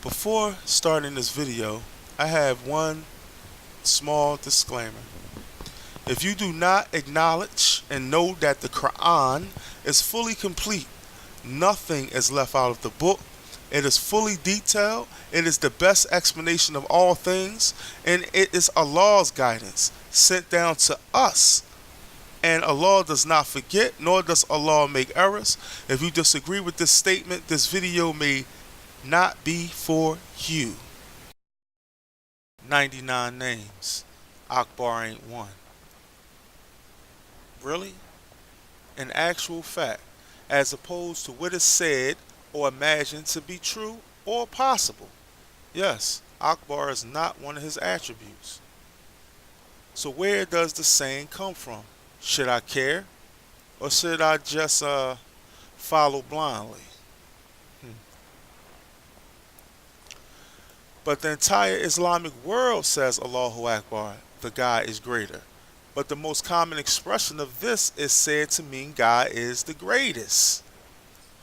Before starting this video, I have one small disclaimer. If you do not acknowledge and know that the Quran is fully complete, nothing is left out of the book. It is fully detailed. It is the best explanation of all things, and it is Allah's guidance sent down to us. And Allah does not forget, nor does Allah make errors. If you disagree with this statement, this video may not be for you. 99 names. Akbar ain't one. Really? An actual fact, as opposed to what is said or imagined to be true or possible. Yes, Akbar is not one of his attributes. So where does the saying come from? Should I care? Or should I just follow blindly? Hmm. But the entire Islamic world says Allahu Akbar, the God is greater. But the most common expression of this is said to mean God is the greatest.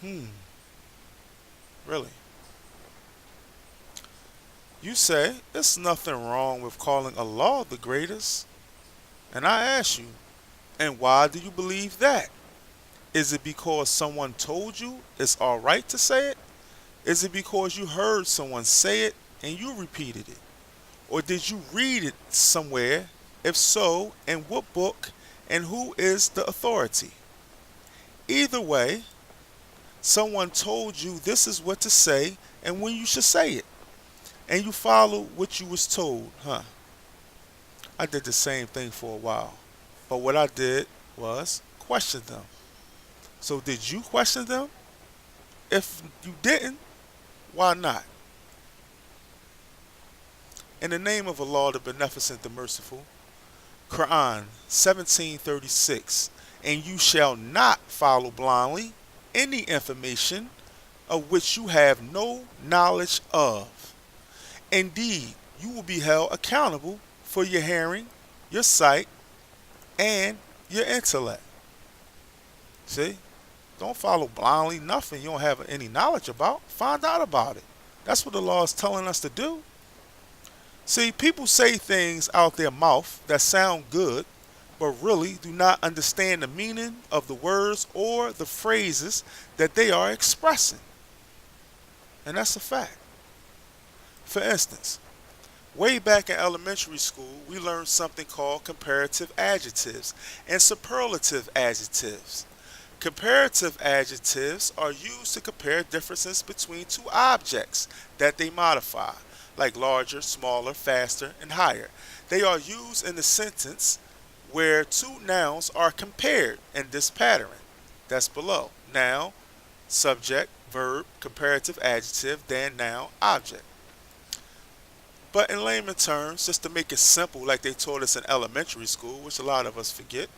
Hmm, really? You say there's nothing wrong with calling Allah the greatest. And I ask you, and why do you believe that? Is it because someone told you it's alright to say it? Is it because you heard someone say it and you repeated it? Or did you read it somewhere? If so, in what book and who is the authority? Either way, someone told you this is what to say and when you should say it. And you follow what you was told, huh? I did the same thing for a while. But what I did was question them. So did you question them? If you didn't, why not? In the name of Allah, the Beneficent, the Merciful, Quran 17:36, and you shall not follow blindly any information of which you have no knowledge of. Indeed, you will be held accountable for your hearing, your sight, and your intellect. See? Don't follow blindly nothing you don't have any knowledge about. Find out about it. That's what the law is telling us to do. See, people say things out their mouth that sound good, but really do not understand the meaning of the words or the phrases that they are expressing. And that's a fact. For instance, way back in elementary school, we learned something called comparative adjectives and superlative adjectives. Comparative adjectives are used to compare differences between two objects that they modify, like larger, smaller, faster, and higher. They are used in a sentence where two nouns are compared in this pattern that's below. Noun, subject, verb, comparative adjective, then noun, object. But in layman terms, just to make it simple, like they taught us in elementary school, which a lot of us forget,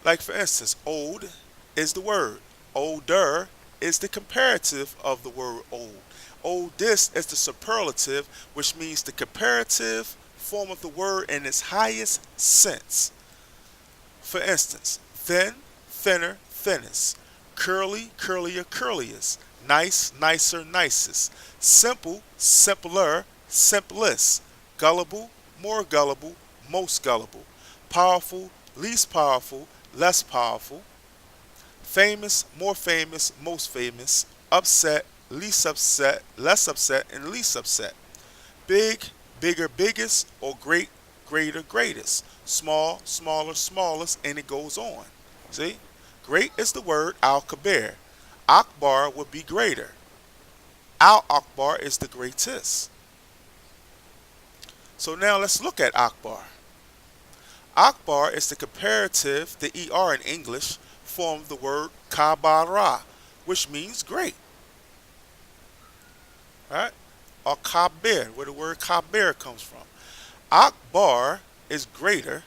like for instance, old is the word, older is the comparative of the word old. Oldest is the superlative, which means the comparative form of the word in its highest sense. For instance, thin, thinner, thinnest, curly, curlier, curliest, nice, nicer, nicest, simple, simpler, simplest, gullible, more gullible, most gullible, powerful, least powerful, less powerful, famous, more famous, most famous, upset, least upset, less upset, and least upset, big, bigger, biggest, or great, greater, greatest, small, smaller, smallest, and it goes on. See? Great is the word al-kabir. Akbar would be greater. Al-Akbar is the greatest. So now let's look at Akbar. Akbar is the comparative, the ER in English, form of the word kabara, which means great. Right? Or kabir, where the word kabir comes from. Akbar is greater.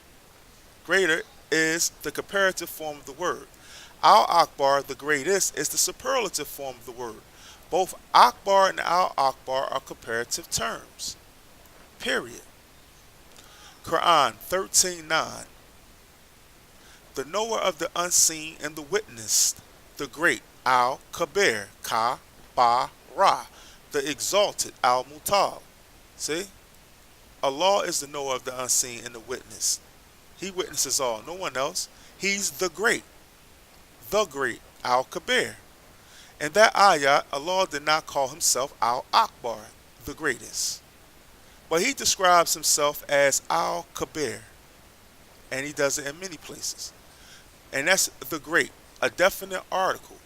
Greater is the comparative form of the word. Al Akbar, the greatest, is the superlative form of the word. Both Akbar and Al Akbar are comparative terms. Period. Quran 13:9. The knower of the unseen and the witness, the great Al Kabir, Ka Ba Ra, the exalted, Al-Mutal. See? Allah is the knower of the unseen and the witness. He witnesses all, no one else. He's the great, Al-Kabir. In that ayat, Allah did not call himself Al-Akbar, the greatest. But he describes himself as Al-Kabir, and he does it in many places. And that's the great, a definite article.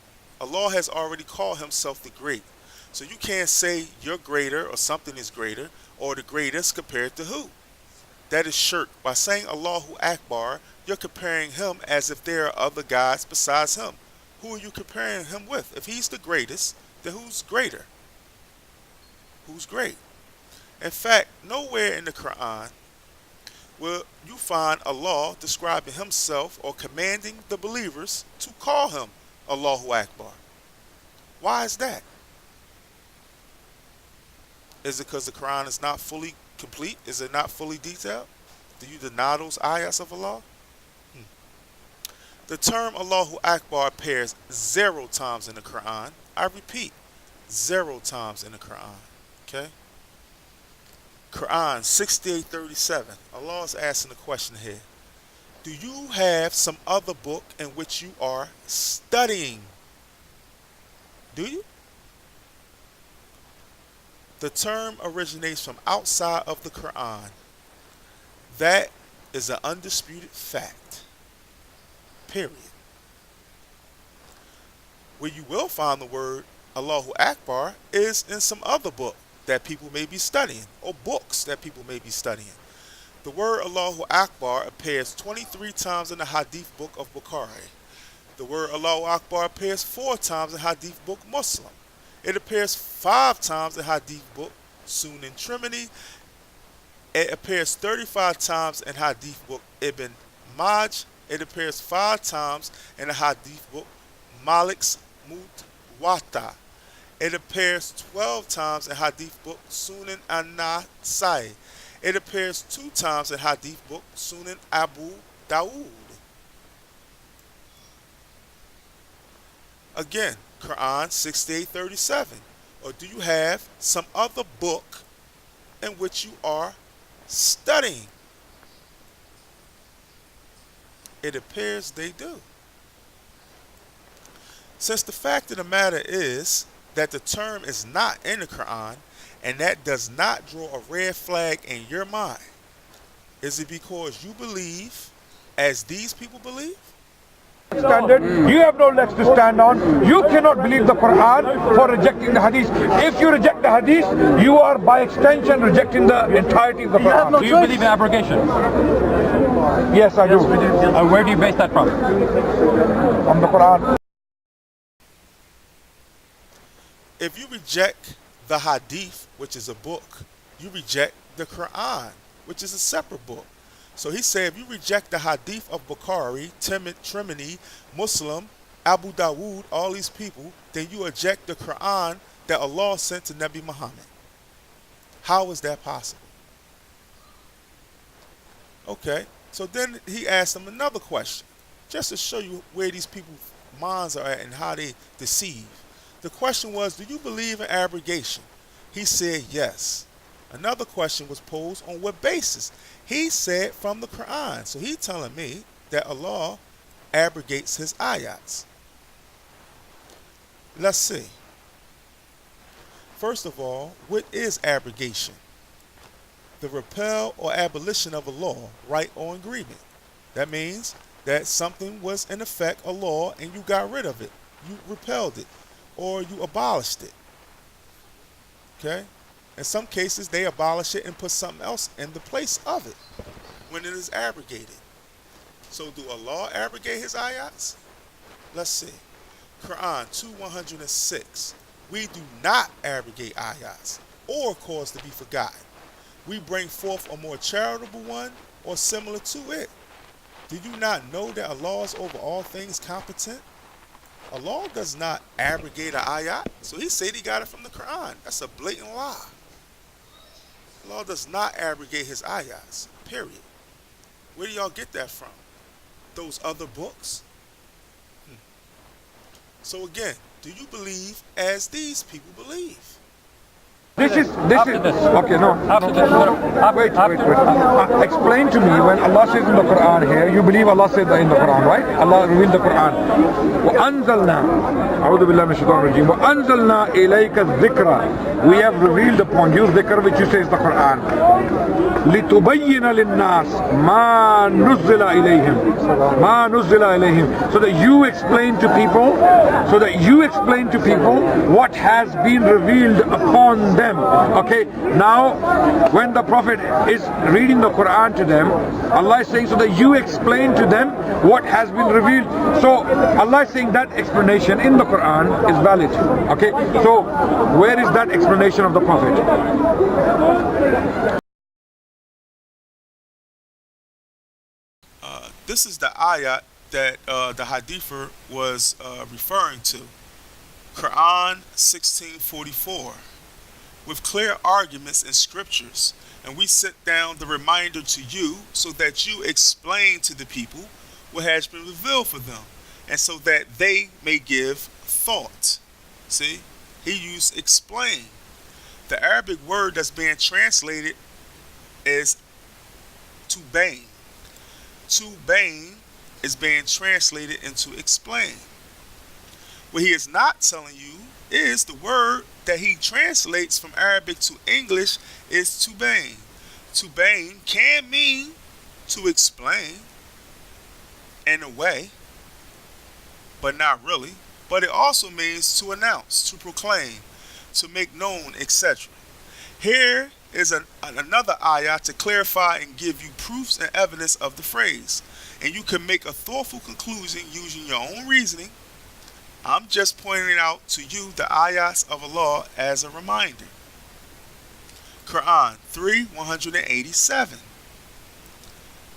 Allah has already called himself the great. So you can't say you're greater or something is greater or the greatest compared to who? That is shirk. By saying Allahu Akbar, you're comparing him as if there are other gods besides him. Who are you comparing him with? If he's the greatest, then who's greater? Who's great? In fact, nowhere in the Quran will you find Allah describing himself or commanding the believers to call him Allahu Akbar. Why is that? Is it because the Quran is not fully complete? Is it not fully detailed? Do you deny those ayahs of Allah? The term Allahu Akbar appears 0 times in the Quran. I repeat, 0 times in the Quran. Okay? Quran 68:37. Allah is asking the question here. Do you have some other book in which you are studying? Do you? The term originates from outside of the Quran. That is an undisputed fact. Period. Where you will find the word Allahu Akbar is in some other book that people may be studying, or books that people may be studying. The word Allahu Akbar appears 23 times in the Hadith book of Bukhari. The word Allahu Akbar appears 4 times in Hadith book Muslim. It appears 5 times in Hadith book Sunan Trimini. It appears 35 times in Hadith book Ibn Maj. It appears 5 times in the Hadith book Malik's Mutwata. It appears 12 times in Hadith book Sunan An-Nasai. It appears 2 times in Hadith book Sunan Abu Dawood. Again, Quran 68:37. Or do you have some other book in which you are studying? It appears they do. Since the fact of the matter is that the term is not in the Quran, and that does not draw a red flag in your mind, is it because you believe as these people believe? Standard, you have no legs to stand on. You cannot believe the Quran for rejecting the Hadith. If you reject the Hadith, you are by extension rejecting the entirety of the Quran. Do you believe in abrogation? Yes, I do. Where do you base that from? From the Quran. If you reject the Hadith, which is a book, you reject the Quran, which is a separate book. So he said, if you reject the Hadith of Bukhari, Trimini, Muslim, Abu Dawood, all these people, then you reject the Quran that Allah sent to Nabi Muhammad. How is that possible? Okay, so then he asked him another question, just to show you where these people's minds are at and how they deceive. The question was, do you believe in abrogation? He said yes. Another question was posed, on what basis? He said from the Quran. So he's telling me that Allah abrogates his ayats. Let's see. First of all, what is abrogation? The repeal or abolition of a law, right or agreement. That means that something was in effect a law and you got rid of it. You repelled it or you abolished it. Okay? In some cases, they abolish it and put something else in the place of it when it is abrogated. So do Allah abrogate his ayats? Let's see. Quran 2:106. We do not abrogate ayats or cause to be forgotten. We bring forth a more charitable one or similar to it. Do you not know that Allah is over all things competent? Allah does not abrogate an ayat. So he said he got it from the Quran. That's a blatant lie. Allah does not abrogate his ayats, period. Where do y'all get that from? Those other books? So again, do you believe as these people believe? This is After this. okay. No, After this. wait. Explain to me when Allah says in the Quran here. You believe Allah said that in the Quran, right? Allah revealed the Quran. وَأَنزَلْنَا أعوذ بالله من الشيطان الرجيم وَأَنزَلْنَا إِلَيْكَ الذِّكْرَ. We have revealed upon you dhikr, which you say is the Quran. لِتُبَيِّنَ لِلنَّاسِ مَا نُزِّلَ إِلَيْهِمْ مَا نُزِّلَ إِلَيْهِمْ. So that you explain to people, what has been revealed upon them. Okay, now when the Prophet is reading the Quran to them, Allah is saying so that you explain to them what has been revealed. So Allah is saying that explanation in the Quran is valid. Okay, so where is that explanation of the Prophet? This is the ayat that the hadither was referring to. Quran 1644. With clear arguments and scriptures, and we set down the reminder to you so that you explain to the people what has been revealed for them, and so that they may give thought. See, he used explain. The Arabic word that's being translated is tubain. Tubain is being translated into explain. What he is not telling you is the word that he translates from Arabic to English is tubain. Tubain can mean to explain in a way, but not really. But it also means to announce, to proclaim, to make known, etc. Here is another ayah to clarify and give you proofs and evidence of the phrase, and you can make a thoughtful conclusion using your own reasoning. I'm just pointing out to you the ayahs of Allah as a reminder. Quran 3:187.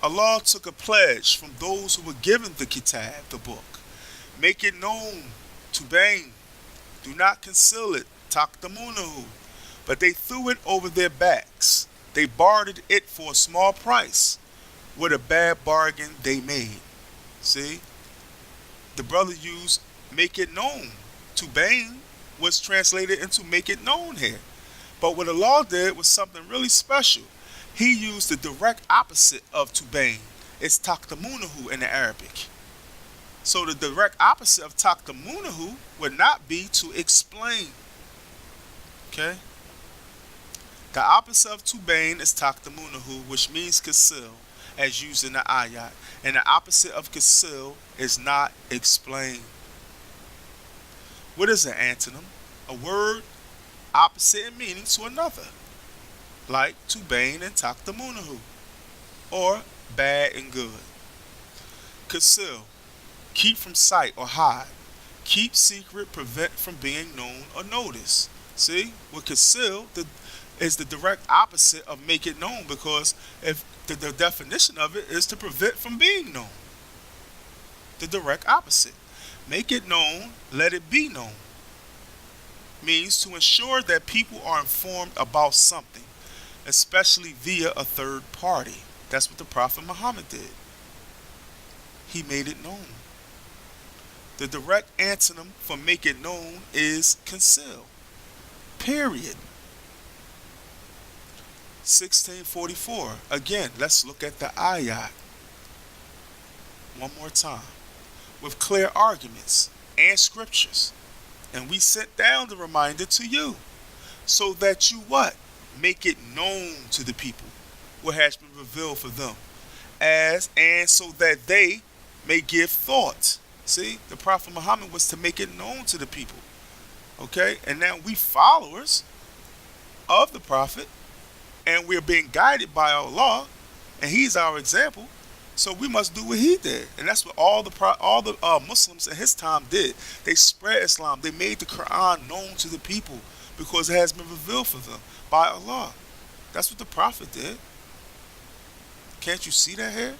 Allah took a pledge from those who were given the kitab, the book. Make it known, tubain. Do not conceal it, taktamunahu. But they threw it over their backs. They bartered it for a small price. What a bad bargain they made. See? The brother used make it known. Tubain was translated into make it known here. But what Allah did was something really special. He used the direct opposite of tubain. It's taktamunahu in the Arabic. So the direct opposite of taktamunahu would not be to explain. Okay? The opposite of tubain is taktamunahu, which means conceal, as used in the ayat. And the opposite of conceal is not explain. What is an antonym? A word opposite in meaning to another, like tubain and taktamunahu, or bad and good. Conceal, keep from sight or hide. Keep secret, prevent from being known or noticed. See, with conceal is the direct opposite of make it known, because if the definition of it is to prevent from being known. The direct opposite. Make it known, let it be known, means to ensure that people are informed about something, especially via a third party. That's what the Prophet Muhammad did. He made it known. The direct antonym for make it known is conceal. Period. 1644. Again, let's look at the ayat one more time. With clear arguments and scriptures. And we sent down the reminder to you, so that you what? Make it known to the people what has been revealed for them, and so that they may give thought. See, the Prophet Muhammad was to make it known to the people. Okay, and now we followers of the Prophet, and we're being guided by Allah, and he's our example. So we must do what he did, and that's what all the Muslims in his time did. They spread Islam. They made the Quran known to the people because it has been revealed for them by Allah. That's what the Prophet did. Can't you see that here?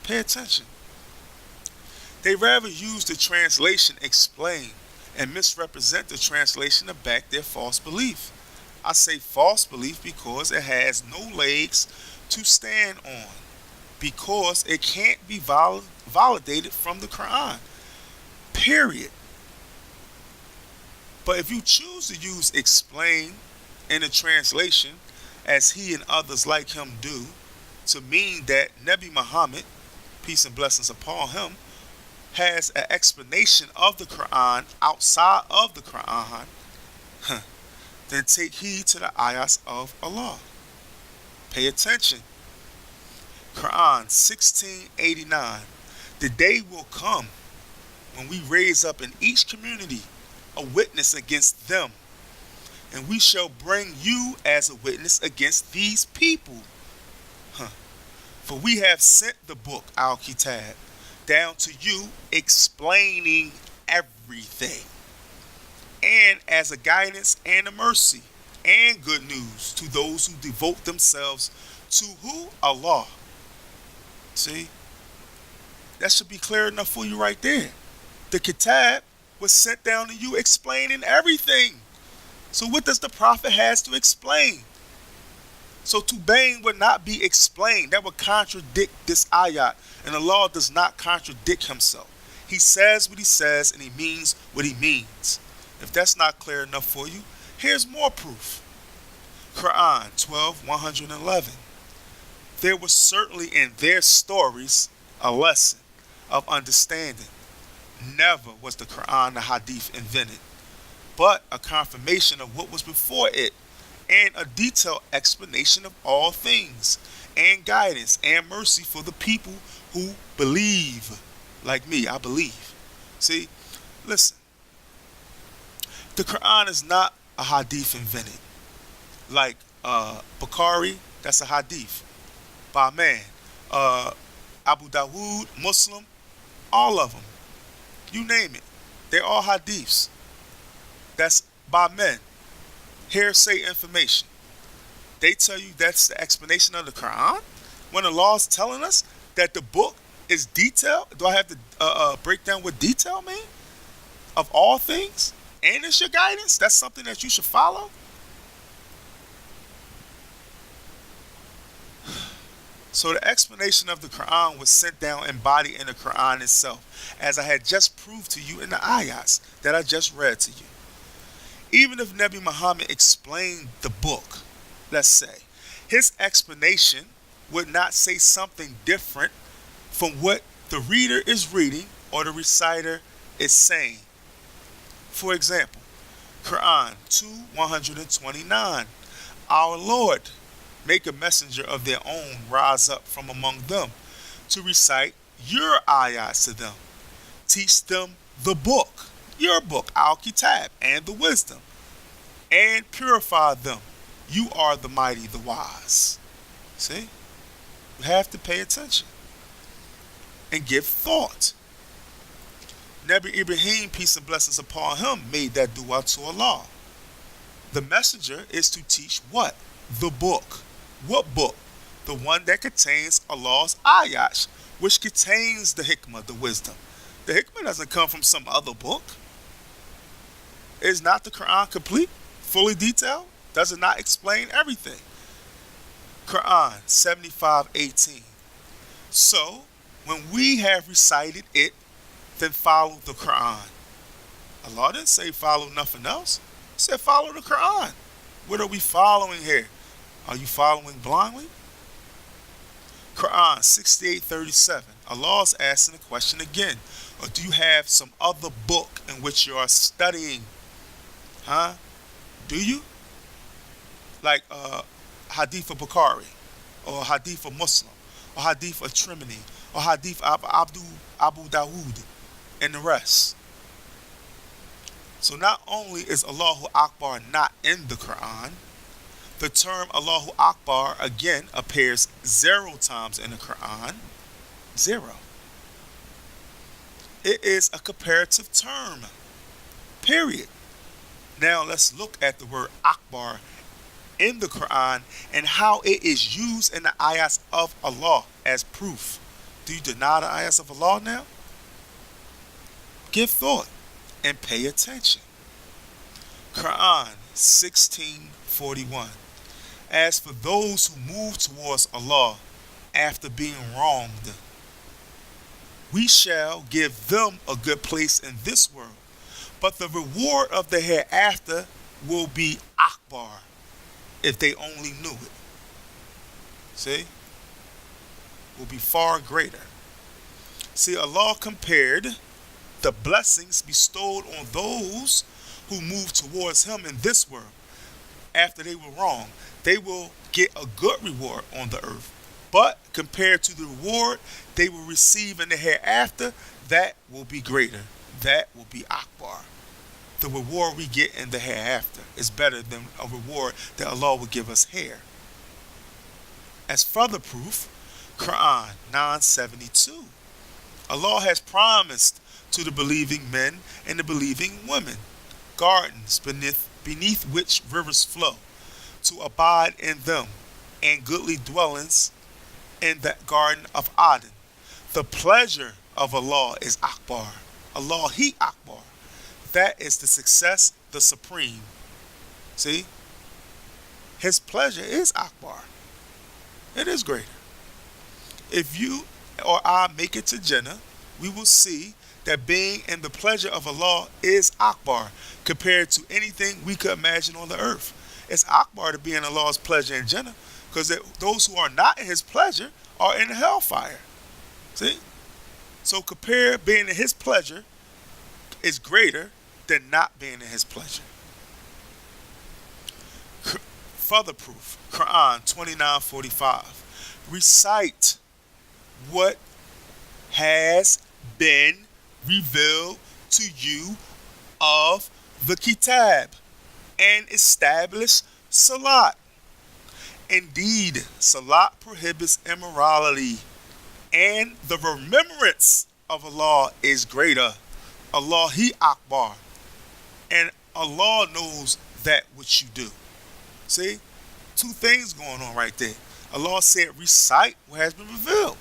Pay attention. They rather use the translation explain and misrepresent the translation to back their false belief. I say false belief because it has no legs to stand on, because it can't be validated from the Quran. Period. But if you choose to use explain in a translation, as he and others like him do, to mean that Nabi Muhammad, peace and blessings upon him, has an explanation of the Quran outside of the Quran, then take heed to the ayahs of Allah. Pay attention. Quran 1689. The day will come when we raise up in each community a witness against them, and we shall bring you as a witness against these people. For we have sent the book, Al-Kitab, down to you explaining everything, and as a guidance and a mercy and good news to those who devote themselves to who? Allah. See? That should be clear enough for you right there. The Kitab was sent down to you explaining everything. So what does the Prophet has to explain? So Tubain would not be explained. That would contradict this ayat. And Allah does not contradict himself. He says what he says and he means what he means. If that's not clear enough for you, here's more proof. Quran 12:111. There was certainly in their stories a lesson of understanding. Never was the Quran or Hadith invented, but a confirmation of what was before it, and a detailed explanation of all things, and guidance and mercy for the people who believe. Like me, I believe. See, listen. The Quran is not a Hadith invented. Like Bukhari, that's a Hadith by a man. Abu Dawood, Muslim, all of them. You name it. They're all Hadiths. That's by men. Hearsay information. They tell you that's the explanation of the Quran? When Allah is telling us that the book is detailed? Do I have to break down what detail mean? Of all things? And it's your guidance? That's something that you should follow? So the explanation of the Quran was sent down embodied in the Quran itself, as I had just proved to you in the ayats that I just read to you. Even if Nabi Muhammad explained the book, let's say, his explanation would not say something different from what the reader is reading or the reciter is saying. For example, Quran 2:129, our Lord, make a messenger of their own rise up from among them to recite your ayahs to them. Teach them the book, your book, Al-Kitab, and the wisdom, and purify them. You are the mighty, the wise. See? You have to pay attention and give thought. Nabi Ibrahim, peace and blessings upon him, made that dua to Allah. The messenger is to teach what? The book. What book? The one that contains Allah's ayat, which contains the hikmah, the wisdom. The hikmah doesn't come from some other book. Is not the Quran complete, fully detailed? Does it not explain everything? Quran 75:18. So, when we have recited it, then follow the Quran. Allah didn't say follow nothing else. He said follow the Quran. What are we following here? Are you following blindly? Quran 68:37. Allah is asking the question again. Or do you have some other book in which you are studying? Do you? Like Hadith of Bukhari, or Hadith of Muslim, or Hadith of Trimini, or Hadith of Abu Dawood, and the rest. So not only is Allahu Akbar not in the Quran, the term Allahu Akbar again appears 0 times in the Quran. 0. It is a comparative term. Period. Now let's look at the word Akbar in the Quran and how it is used in the ayahs of Allah as proof. Do you deny the ayahs of Allah now? Give thought and pay attention. Quran 16:41. As for those who move towards Allah after being wronged, we shall give them a good place in this world, but the reward of the hereafter will be Akbar, if they only knew it. See? Will be far greater. See, Allah compared the blessings bestowed on those who move towards Him in this world. After they were wrong, they will get a good reward on the earth. But compared to the reward they will receive in the hereafter, that will be greater. That will be Akbar. The reward we get in the hereafter is better than a reward that Allah will give us here. As further proof, Quran 9:72. Allah has promised to the believing men and the believing women gardens beneath which rivers flow, to abide in them, and goodly dwellings in the garden of Aden. The pleasure of Allah is Akbar. Allah, He Akbar. That is the success, the supreme. See? His pleasure is Akbar. It is greater. If you or I make it to Jannah, we will see that being in the pleasure of Allah is Akbar compared to anything we could imagine on the earth. It's Akbar to be in Allah's pleasure in Jannah, because those who are not in His pleasure are in the hellfire. See? So compare being in His pleasure is greater than not being in His pleasure. Further proof, Quran 29:45. Recite what has been revealed to you of the Kitab, and establish Salat. Indeed, Salat prohibits immorality, and the remembrance of Allah is greater. Allah, He Akbar. And Allah knows that which you do. See? Two things going on right there. Allah said, recite what has been revealed.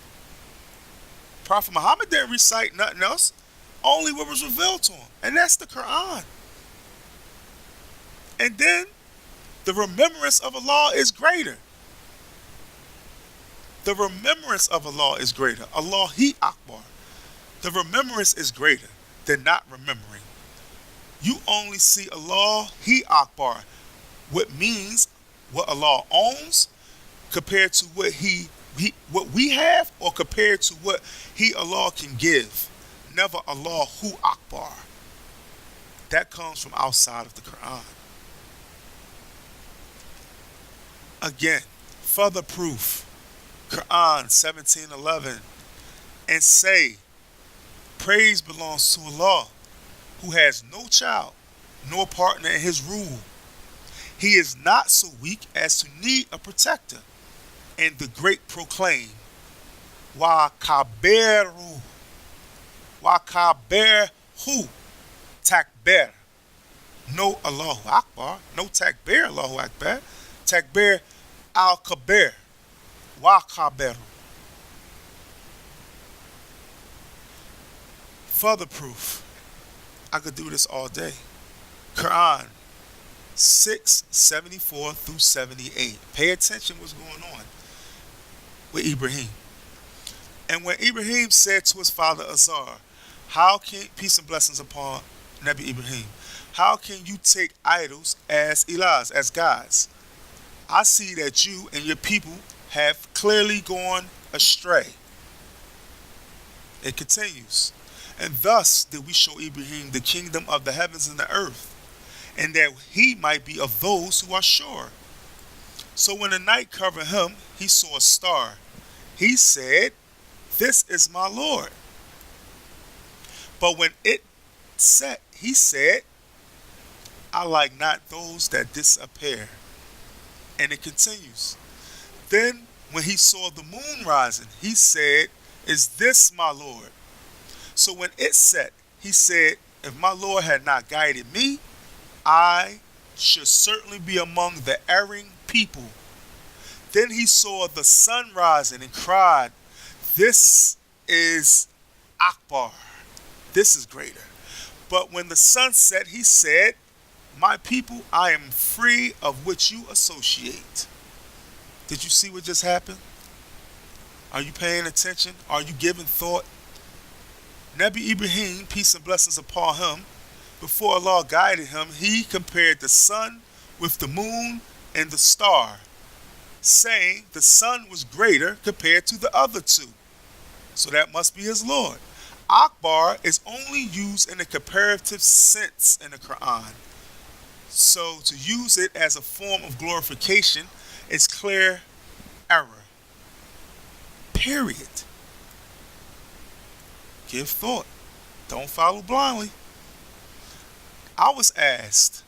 Prophet Muhammad didn't recite nothing else, only what was revealed to him, and that's the Quran. And then the remembrance of Allah is greater. The remembrance of Allah is greater. Allah, He Akbar. The remembrance is greater than not remembering. You only see Allah, He Akbar, what means what Allah owns compared to what we have, or compared to what He, Allah, can give. Never Allah, Hu Akbar. That comes from outside of the Quran. Again, further proof, Quran 17:11, and say, praise belongs to Allah, who has no child, nor partner in His rule. He is not so weak as to need a protector. And the great proclaim, Wa kaberu, takbir. No Allahu Akbar, no takbir Allahu Akbar, takbir al-kabir, wa kaberu. Further proof, I could do this all day. Quran 6:74 through 78. Pay attention what's going on with Ibrahim. And when Ibrahim said to his father Azar, how can, peace and blessings upon Nabi Ibrahim, how can you take idols as ilahs, as gods? I see that you and your people have clearly gone astray. It continues. And thus did we show Ibrahim the kingdom of the heavens and the earth, and that he might be of those who are sure. So when the night covered him, he saw a star. He said, this is my Lord. But when it set, he said, I like not those that disappear. And it continues. Then when he saw the moon rising, he said, is this my Lord? So when it set, he said, if my Lord had not guided me, I should certainly be among the erring people. Then he saw the sun rising and cried, this is Akbar. This is greater. But when the sun set, he said, my people, I am free of which you associate. Did you see what just happened? Are you paying attention? Are you giving thought? Nabi Ibrahim, peace and blessings upon him, before Allah guided him, he compared the sun with the moon and the star, saying the sun was greater compared to the other two. So that must be his Lord. Akbar is only used in a comparative sense in the Quran. So to use it as a form of glorification is clear error. Period. Give thought. Don't follow blindly. I was asked,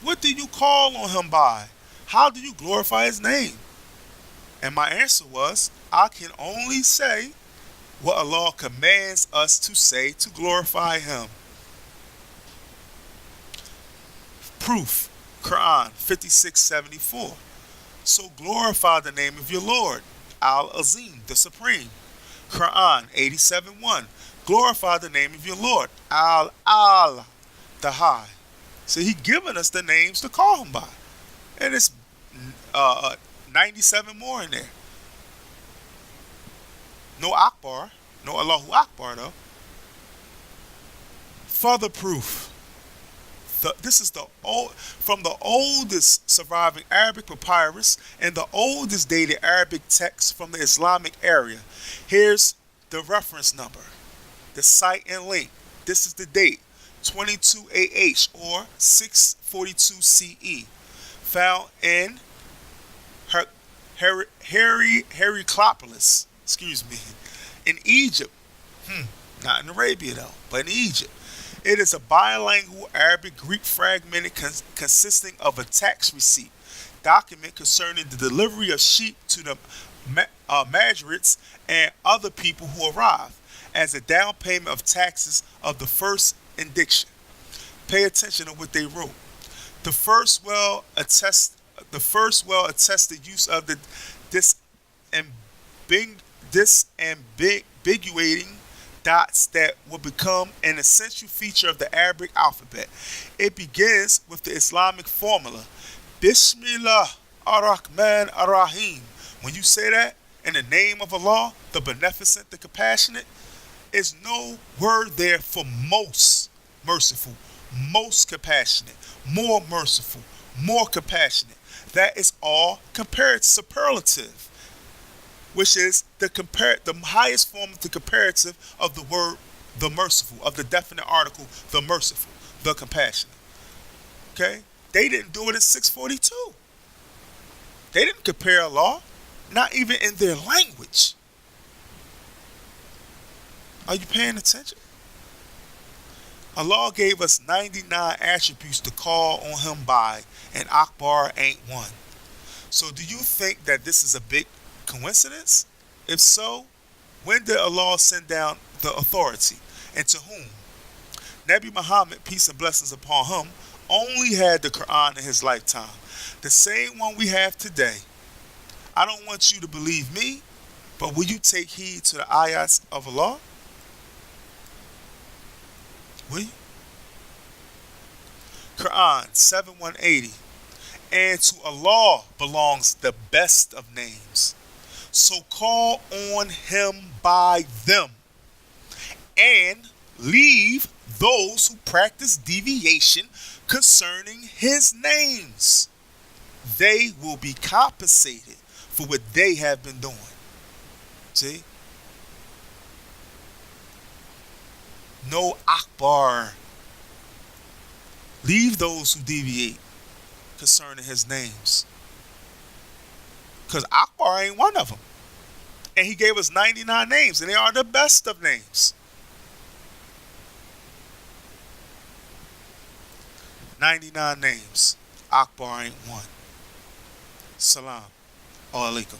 what do you call on him by? How do you glorify his name? And my answer was, I can only say what Allah commands us to say to glorify him. Proof, Quran 56:74. So glorify the name of your Lord, Al-Azim, the Supreme. Quran 87:1. Glorify the name of your Lord, Al, the High. So he given us the names to call him by. And it's 97 more in there. No Akbar, no Allahu Akbar though. Further proof. This is from the oldest surviving Arabic papyrus and the oldest dated Arabic text from the Islamic area. Here's the reference number, the site and link. This is the date, 22 AH or 642 CE, found in Heracleopolis, in Egypt. Not in Arabia though, but in Egypt. It is a bilingual Arabic-Greek fragmented consisting of a tax receipt document concerning the delivery of sheep to the magistrates and other people who arrive as a down payment of taxes of the first indiction. Pay attention to what they wrote. The first well attested use of the disambiguating dots that will become an essential feature of the Arabic alphabet. It begins with the Islamic formula, Bismillah ar-Rahman ar-Rahim. When you say that, in the name of Allah, the Beneficent, the Compassionate, is no word there for most merciful, most compassionate, more merciful, more compassionate. That is all comparative, superlative, which is the highest form of the comparative of the word the merciful, of the definite article the merciful, the compassionate. Okay? They didn't do it in 642. They didn't compare Allah, not even in their language. Are you paying attention? Allah gave us 99 attributes to call on him by, and Akbar ain't one. So do you think that this is a big coincidence? If so, when did Allah send down the authority, and to whom? Nabi Muhammad, peace and blessings upon him, only had the Quran in his lifetime, the same one we have today. I don't want you to believe me, but will you take heed to the ayats of Allah? Will you? Quran 7:180. And to Allah belongs the best of names. So call on him by them, and leave those who practice deviation concerning his names. They will be compensated for what they have been doing. See? No Akbar. Leave those who deviate concerning his names. Because Akbar ain't one of them. And he gave us 99 names, and they are the best of names. 99 names. Akbar ain't one. Salam alaikum.